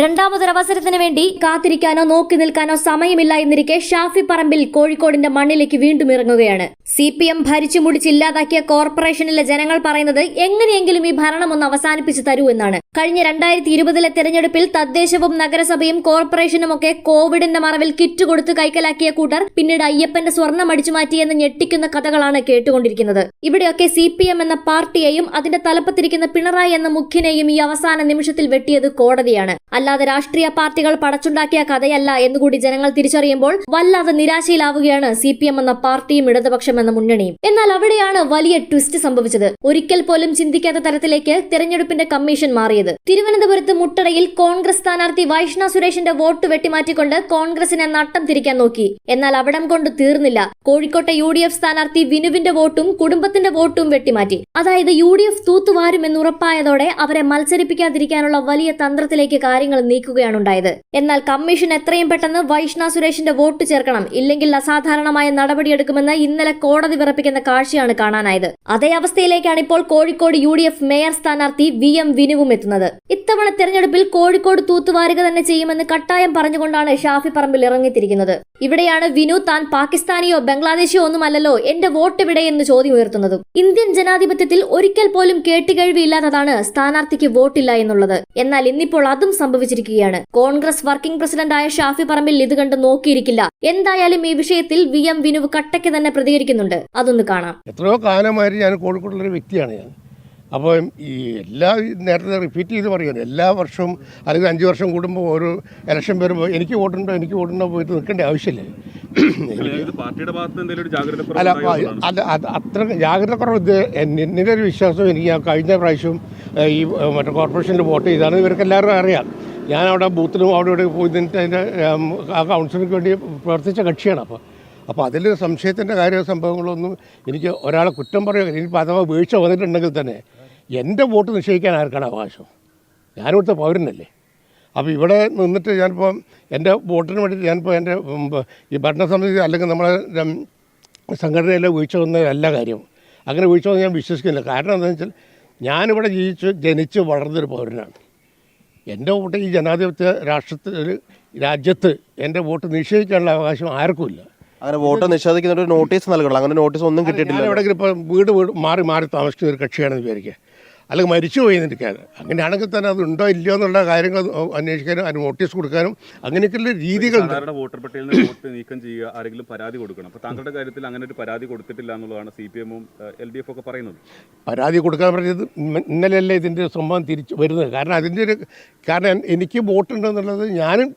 രണ്ടാമതൊരവസരത്തിന് വേണ്ടി കാത്തിരിക്കാനോ നോക്കി നിൽക്കാനോ സമയമില്ല എന്നിരിക്കെ ഷാഫി പറമ്പിൽ കോഴിക്കോടിന്റെ മണ്ണിലേക്ക് വീണ്ടും ഇറങ്ങുകയാണ്. CPM ഭരിച്ചു മുടിച്ചില്ലാതാക്കിയ കോർപ്പറേഷനിലെ ജനങ്ങൾ പറയുന്നത് എങ്ങനെയെങ്കിലും ഈ ഭരണം ഒന്ന് അവസാനിപ്പിച്ചു തരൂ എന്നാണ്. കഴിഞ്ഞ 2020 തെരഞ്ഞെടുപ്പിൽ തദ്ദേശവും നഗരസഭയും കോർപ്പറേഷനുമൊക്കെ കോവിഡിന്റെ മറവിൽ കിറ്റ് കൊടുത്ത് കൈക്കലാക്കിയ കൂട്ടർ പിന്നീട് അയ്യപ്പന്റെ സ്വർണം അടിച്ചുമാറ്റിയെന്ന് ഞെട്ടിക്കുന്ന കഥകളാണ് കേട്ടുകൊണ്ടിരിക്കുന്നത്. ഇവിടെയൊക്കെ CPM എന്ന പാർട്ടിയെയും അതിന്റെ തലപ്പത്തിരിക്കുന്ന പിണറായി എന്ന മുഖ്യനെയും ഈ അവസാന നിമിഷത്തിൽ വെട്ടിയത് കോടതിയാണ്. അല്ലാതെ രാഷ്ട്രീയ പാർട്ടികൾ പടച്ചുണ്ടാക്കിയ കഥയല്ല എന്നുകൂടി ജനങ്ങൾ തിരിച്ചറിയുമ്പോൾ വല്ലാതെ നിരാശയിലാവുകയാണ് CPM എന്ന പാർട്ടിയും ഇടതുപക്ഷം എന്ന മുന്നണിയും. എന്നാൽ അവിടെയാണ് വലിയ ട്വിസ്റ്റ് സംഭവിച്ചത്. ഒരിക്കൽ പോലും ചിന്തിക്കാത്ത തരത്തിലേക്ക് തെരഞ്ഞെടുപ്പിന്റെ കമ്മീഷൻ മാറിയത്. തിരുവനന്തപുരത്ത് മുട്ടടയിൽ കോൺഗ്രസ് സ്ഥാനാർത്ഥി വൈഷ്ണ സുരേഷിന്റെ വോട്ട് വെട്ടിമാറ്റിക്കൊണ്ട് കോൺഗ്രസിനെ നട്ടം തിരിക്കാൻ നോക്കി. എന്നാൽ അവിടം കൊണ്ട് തീർന്നില്ല. കോഴിക്കോട്ടെ UDF സ്ഥാനാർത്ഥി വിനുവിന്റെ വോട്ടും കുടുംബത്തിന്റെ വോട്ടും വെട്ടിമാറ്റി. അതായത് UDF തൂത്തുവാരുമെന്ന് ഉറപ്പായതോടെ അവരെ മത്സരിപ്പിക്കാതിരിക്കാനുള്ള വലിയ തന്ത്രത്തിലേക്ക് കാര്യങ്ങൾ നീക്കുകയാണ് ഉണ്ടായത്. എന്നാൽ കമ്മീഷൻ എത്രയും പെട്ടെന്ന് വൈഷ്ണ സുരേഷിന്റെ വോട്ട് ചേർക്കണം, ഇല്ലെങ്കിൽ അസാധാരണമായ നടപടിയെടുക്കുമെന്ന് ഇന്നലെ കോടതി വിറപ്പിക്കുന്ന കാഴ്ചയാണ് കാണാനായത്. അതേ അവസ്ഥയിലേക്കാണ് ഇപ്പോൾ കോഴിക്കോട് UDF മേയർ സ്ഥാനാർത്ഥി VM വിനുവും എത്തുന്നത്. ഇത്തവണ തെരഞ്ഞെടുപ്പിൽ കോഴിക്കോട് തൂത്തുവാരുക തന്നെ ചെയ്യുമെന്ന് കട്ടായം പറഞ്ഞുകൊണ്ടാണ് ഷാഫി പറമ്പിൽ ഇറങ്ങിത്തിരിക്കുന്നത്. ഇവിടെയാണ് വിനു താൻ പാകിസ്ഥാനിയോ ബംഗ്ലാദേശിയോ ഒന്നുമല്ലല്ലോ, എന്റെ വോട്ട് എവിടെ എന്ന് ചോദ്യം ഉയർത്തുന്നതും. ഇന്ത്യൻ ജനാധിപത്യത്തിൽ ഒരിക്കൽ പോലും കേട്ടുകേഴ്വിയില്ലാത്തതാണ് സ്ഥാനാർത്ഥിക്ക് വോട്ടില്ല എന്നുള്ളത്. എന്നാൽ ഇന്നിപ്പോൾ അതും സംഭവിച്ചിരിക്കുകയാണ്. കോൺഗ്രസ് വർക്കിംഗ് പ്രസിഡന്റായ ഷാഫി പറമ്പിൽ ഇത് കണ്ട് നോക്കിയിരിക്കില്ല. എന്തായാലും ഈ വിഷയത്തിൽ VM വിനുവ് കട്ടയ്ക്ക് തന്നെ പ്രതികരിക്കുന്നുണ്ട്. അതൊന്ന് കാണാം. എത്രയോ കാലമായി ഞാൻ കോഴിക്കോടുള്ളൊരു വ്യക്തിയാണ് ഞാൻ. അപ്പോൾ ഈ നേരത്തെ റിപ്പീറ്റ് ചെയ്ത് പറയുന്നത് എല്ലാ വർഷവും അല്ലെങ്കിൽ 5 വർഷം കൂടുമ്പോൾ ഓരോ ഇലക്ഷൻ വരുമ്പോൾ എനിക്ക് വോട്ടുണ്ടോ പോയിട്ട് നിൽക്കേണ്ട ആവശ്യമില്ല. അല്ല അത്ര ജാഗ്രത കുറവ്. എന്നിൻ്റെ ഒരു വിശ്വാസം എനിക്ക് കഴിഞ്ഞ പ്രാവശ്യം ഈ മറ്റേ കോർപ്പറേഷനിൽ വോട്ട് ചെയ്താണ് ഇവർക്ക് എല്ലാവരും അറിയാം. ഞാൻ അവിടെ ബൂത്തിലും അവിടെ പോയി നിന്നിട്ട് അതിൻ്റെ ആ കൗൺസിലിന് വേണ്ടി പ്രവർത്തിച്ച കക്ഷിയാണ്. അപ്പോൾ അതിൽ സംശയത്തിൻ്റെ കാര്യ സംഭവങ്ങളൊന്നും എനിക്ക് ഒരാളെ കുറ്റം പറയുക. ഇനിയിപ്പോൾ അഥവാ വീഴ്ച വന്നിട്ടുണ്ടെങ്കിൽ തന്നെ എൻ്റെ വോട്ട് നിശ്ചയിക്കാൻ ആർക്കാണ് അവകാശം? ഞാനിവിടുത്തെ പൗരനല്ലേ. അപ്പോൾ ഇവിടെ നിന്നിട്ട് ഞാനിപ്പോൾ എൻ്റെ വോട്ടിന് വേണ്ടിയിട്ട് ഞാനിപ്പോൾ എൻ്റെ ഈ ഭരണസമിതി അല്ലെങ്കിൽ നമ്മളെ സംഘടനയിലെ വീഴ്ച വന്നതല്ല കാര്യം. അങ്ങനെ വീഴ്ച വന്ന് ഞാൻ വിശ്വസിക്കുന്നില്ല. കാരണം എന്താണെന്ന് വെച്ചാൽ ഞാനിവിടെ ജനിച്ച് വളർന്നൊരു പൗരനാണ്. എൻ്റെ വോട്ട് ഈ ജനാധിപത്യ രാജ്യത്ത് എൻ്റെ വോട്ട് നിശ്ചയിക്കാനുള്ള അവകാശം ആർക്കുമില്ല. അങ്ങനെ വോട്ട് നിഷേധിക്കുന്ന ഒരു നോട്ടീസ് നൽകണം. അങ്ങനെ നോട്ടീസ് ഒന്നും കിട്ടിയിട്ടില്ല. എവിടെയെങ്കിലും ഇപ്പോൾ വീട് മാറി താമസിക്കുന്ന ഒരു കക്ഷിയാണെന്ന് വിചാരിക്കുക, അല്ലെങ്കിൽ മരിച്ചു പോയി നിൽക്കാതെ. അങ്ങനെയാണെങ്കിൽ തന്നെ അത് ഉണ്ടോ ഇല്ലയോ എന്നുള്ള കാര്യങ്ങൾ അന്വേഷിക്കാനും അതിന് നോട്ടീസ് കൊടുക്കാനും അങ്ങനെയൊക്കെയുള്ള രീതികളുണ്ട്. വോട്ടർ പട്ടികയിൽ നിന്ന് വോട്ട് നീക്കം ചെയ്യുക, ആരെങ്കിലും പരാതി കൊടുക്കണം. അപ്പോൾ താങ്കളുടെ കാര്യത്തിൽ അങ്ങനെ ഒരു പരാതി കൊടുത്തിട്ടില്ല എന്നുള്ളതാണ് CPM-ഉം LDF ഒക്കെ പറയുന്നത്. പരാതി കൊടുക്കാൻ പറഞ്ഞത് ഇന്നലെയല്ലേ ഇതിൻ്റെ സംഭവം തിരിച്ച് വരുന്നത്. കാരണം എനിക്ക് വോട്ടുണ്ടെന്നുള്ളത് ഞാനും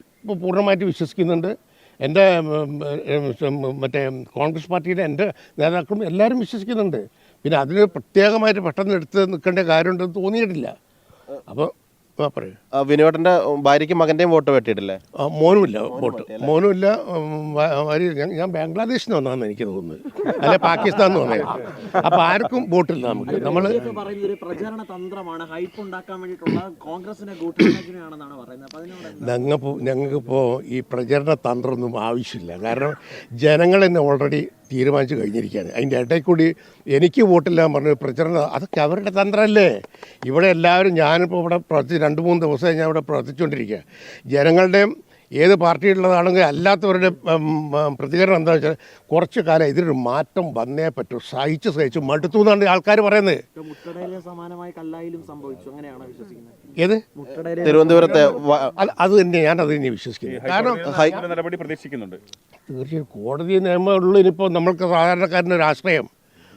പൂർണ്ണമായിട്ട് വിശ്വസിക്കുന്നുണ്ട്. എൻ്റെ മറ്റേ കോൺഗ്രസ് പാർട്ടിയിലെ എൻ്റെ നേതാക്കളും എല്ലാവരും വിശ്വസിക്കുന്നുണ്ട്. പിന്നെ അതിന് പ്രത്യേകമായിട്ട് പെട്ടെന്ന് എടുത്ത് നിൽക്കേണ്ട കാര്യമുണ്ടെന്ന് തോന്നിയിട്ടില്ല. അപ്പോൾ പറയൂ. വിനുവേട്ടൻ്റെ ഭാര്യയ്ക്കും മകൻ്റെയും വോട്ട് വെട്ടിയിട്ടില്ലേ? മോനുമില്ല വോട്ട്. മോനുമില്ല. ഞാൻ ബംഗ്ലാദേശിൽ നിന്ന് വന്നതെന്ന് എനിക്ക് തോന്നുന്നത്, അല്ലെ പാകിസ്ഥാനിൽ നിന്ന് വന്നത്. അപ്പോൾ ആർക്കും വോട്ടില്ല. നമ്മൾ പ്രചാരണ തന്ത്രമാണ്, ഹൈപ്പ് ഉണ്ടാക്കാൻ വേണ്ടിയിട്ടുള്ള കോൺഗ്രസിനെ ഞങ്ങൾക്കിപ്പോൾ ഈ പ്രചരണ തന്ത്രമൊന്നും ആവശ്യമില്ല. കാരണം ജനങ്ങൾ തന്നെ ഓൾറെഡി തീരുമാനിച്ചു കഴിഞ്ഞിരിക്കുകയാണ്. അതിൻ്റെ ഇടയിൽ കൂടി എനിക്ക് വോട്ടില്ല പറഞ്ഞ് പ്രചരണം, അതൊക്കെ അവരുടെ തന്ത്രമല്ലേ. ഇവിടെ എല്ലാവരും ഞാനിപ്പോൾ ഇവിടെ 2-3 ദിവസമായി ഞാൻ ഇവിടെ പ്രവർത്തിച്ചുകൊണ്ടിരിക്കുക. ജനങ്ങളുടെയും ഏത് പാർട്ടിയുള്ളതാണെങ്കിൽ അല്ലാത്തവരുടെ പ്രതികരണം എന്താ വെച്ചാൽ കുറച്ച് കാലം ഇതിനൊരു മാറ്റം വന്നേ പറ്റൂ, സഹിച്ച് മടുത്തു എന്നാണ് ആൾക്കാർ പറയുന്നത്. ഏത് തിരുവനന്തപുരത്തെ അത് തന്നെ ഞാനത് തന്നെ വിശ്വസിക്കുന്നു. കാരണം നടപടി പ്രതീക്ഷിക്കുന്നുണ്ട്. തീർച്ചയായും കോടതി നിയമമുള്ളൂ. ഇനിയിപ്പോൾ നമ്മൾക്ക് സാധാരണക്കാരൻ്റെ ഒരു ആശ്രയം.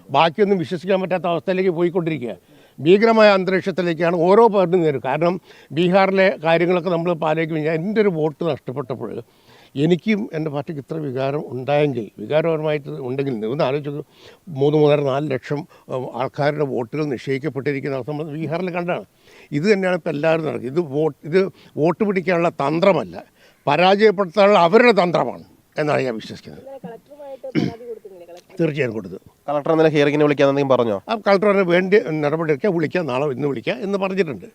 ബാക്കിയൊന്നും വിശ്വസിക്കാൻ പറ്റാത്ത അവസ്ഥയിലേക്ക് പോയിക്കൊണ്ടിരിക്കുക. ഭീകരമായ അന്തരീക്ഷത്തിലേക്കാണ് ഓരോ പാർട്ടിയും നേരും. കാരണം ബീഹാറിലെ കാര്യങ്ങളൊക്കെ നമ്മൾ പാലിക്കും. എൻ്റെ ഒരു വോട്ട് നഷ്ടപ്പെട്ടപ്പോൾ എനിക്കും എൻ്റെ പാർട്ടിക്ക് ഇത്ര വികാരം ഉണ്ടായെങ്കിൽ, വികാരപരമായിട്ട് ഉണ്ടെങ്കിൽ ഒന്ന് ആലോചിച്ചു. 3-4 ലക്ഷം ആൾക്കാരുടെ വോട്ടുകൾ നിശ്ചയിക്കപ്പെട്ടിരിക്കുന്ന അവസ്ഥ ബീഹാറിൽ കണ്ടാണ്. ഇത് തന്നെയാണ് ഇപ്പോൾ എല്ലാവരും നടക്കുന്നത്. ഇത് വോട്ട് പിടിക്കാനുള്ള തന്ത്രമല്ല, പരാജയപ്പെടുത്താനുള്ള അവരുടെ തന്ത്രമാണ് എന്നാണ് ഞാൻ വിശ്വസിക്കുന്നത്. തീർച്ചയായും കൊടുത്തു. കളക്ടർ ഇന്നലെ ഹിയറിങ്ങിന് വിളിക്കാമെന്ന് പറഞ്ഞോ? ആ കളക്ടറിന് വേണ്ടി നടപടിയൊക്കെ വിളിക്കാം, നാളെ ഇന്ന് വിളിക്കാം എന്ന് പറഞ്ഞിട്ടുണ്ട്.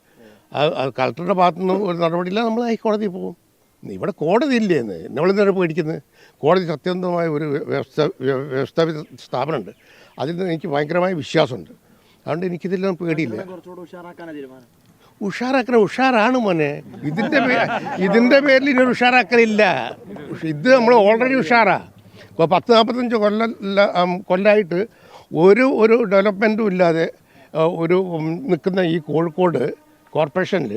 കളക്ടറുടെ ഭാഗത്തുനിന്ന് ഒരു നടപടിയില്ല, നമ്മൾ ഹൈക്കോടതിയിൽ പോകും. ഇവിടെ കോടതി ഇല്ലേന്ന് നമ്മളിന്നലെ പേടിക്കുന്നത്. കോടതി സത്യസന്ധമായ ഒരു വ്യവസ്ഥാപിത സ്ഥാപനമുണ്ട്. അതിൽ നിന്ന് എനിക്ക് ഭയങ്കരമായ വിശ്വാസമുണ്ട്. അതുകൊണ്ട് എനിക്കിതിലൊന്നും പേടിയില്ല. ഉഷാറാക്കണ ഉഷാറാണ് മോനെ. ഇതിൻ്റെ പേരിൽ ഇനി ഉഷാറാക്കലില്ല. ഇത് നമ്മൾ ഓൾറെഡി ഉഷാറാ. ഇപ്പോൾ 40-45 കൊല്ലമായിട്ട് ഒരു ഡെവലപ്മെൻറ്റും ഇല്ലാതെ നിൽക്കുന്ന ഈ കോഴിക്കോട് കോർപ്പറേഷനിൽ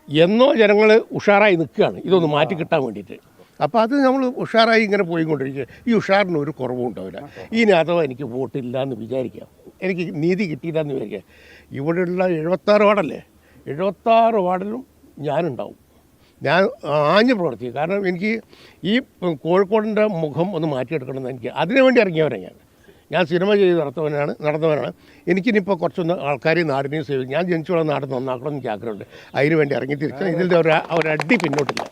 എന്നോ ജനങ്ങൾ ഉഷാറായി നിൽക്കുകയാണ് ഇതൊന്ന് മാറ്റി കിട്ടാൻ വേണ്ടിയിട്ട്. അപ്പോൾ അത് നമ്മൾ ഉഷാറായി ഇങ്ങനെ പോയിക്കൊണ്ടിരിക്കുക. ഈ ഉഷാറിന് ഒരു കുറവും ഉണ്ടാവില്ല. ഇനി അഥവാ എനിക്ക് വോട്ടില്ല എന്ന് വിചാരിക്കാം, എനിക്ക് നീതി കിട്ടിയില്ല എന്ന് വിചാരിക്കാം, ഇവിടെയുള്ള 76 വാർഡല്ലേ, 76 വാർഡിലും ഞാനുണ്ടാവും. ഞാൻ ആഞ്ഞ് പ്രവർത്തിക്കും. കാരണം എനിക്ക് ഈ കോഴിക്കോടിൻ്റെ മുഖം ഒന്ന് മാറ്റിയെടുക്കണമെന്ന് എനിക്ക് അതിനുവേണ്ടി ഇറങ്ങിയവരാണ്. ഞാൻ സിനിമ ചെയ്ത് നടന്നവനാണ്. എനിക്കിനിപ്പോൾ കുറച്ചൊന്ന് ആൾക്കാരെ നാടിനെയും സേവിക്കും. ഞാൻ ജനിച്ചുള്ള നാട് നന്നാക്കണം എന്ന് എനിക്ക് ആഗ്രഹമുണ്ട്. അതിനുവേണ്ടി ഇറങ്ങി തിരിച്ചാൽ ഇതിൻ്റെ ഒരു അടി പിന്നോട്ടില്ല.